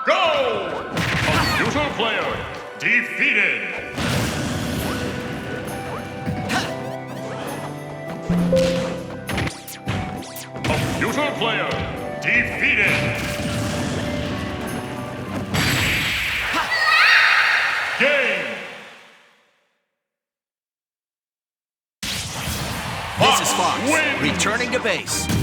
go! Computer player defeated. Computer player defeated. Game. This is Fox, Wins. returning to base.